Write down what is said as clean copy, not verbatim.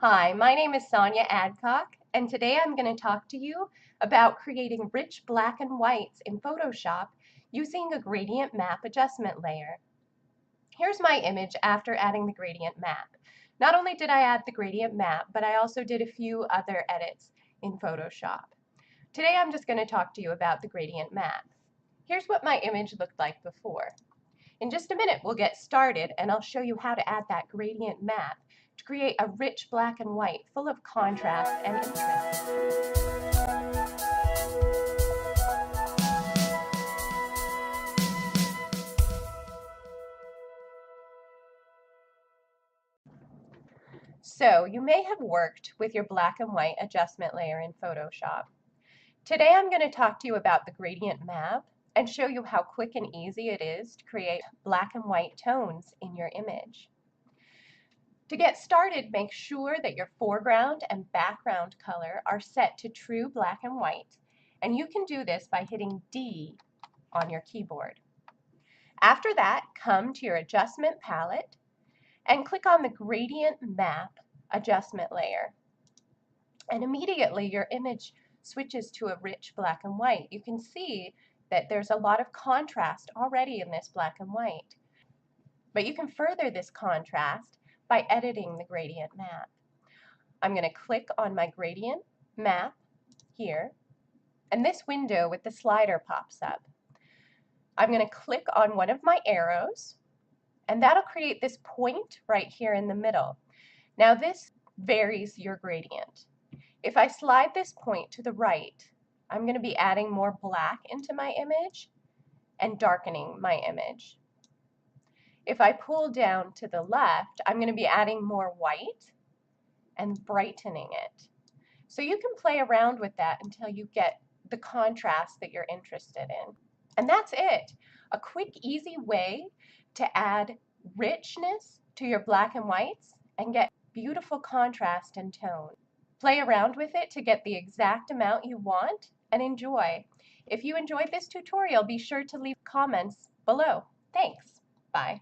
Hi, my name is Sonia Adcock, and today I'm going to talk to you about creating rich black and whites in Photoshop using a gradient map adjustment layer. Here's my image after adding the gradient map. Not only did I add the gradient map, but I also did a few other edits in Photoshop. Today I'm just going to talk to you about the gradient map. Here's what my image looked like before. In just a minute, we'll get started and I'll show you how to add that gradient map to create a rich black and white full of contrast and interest. So you may have worked with your black and white adjustment layer in Photoshop. Today I'm going to talk to you about the gradient map and show you how quick and easy it is to create black and white tones in your image. To get started, make sure that your foreground and background color are set to true black and white, and you can do this by hitting D on your keyboard. After that, come to your adjustment palette and click on the Gradient Map adjustment layer. And immediately your image switches to a rich black and white. You can see that there's a lot of contrast already in this black and white. But you can further this contrast by editing the gradient map. I'm going to click on my gradient map here, and this window with the slider pops up. I'm going to click on one of my arrows, and that'll create this point right here in the middle. Now this varies your gradient. If I slide this point to the right, I'm going to be adding more black into my image and darkening my image. If I pull down to the left, I'm going to be adding more white and brightening it. So you can play around with that until you get the contrast that you're interested in. And that's it. A quick, easy way to add richness to your black and whites and get beautiful contrast and tone. Play around with it to get the exact amount you want and enjoy. If you enjoyed this tutorial, be sure to leave comments below. Thanks. Bye.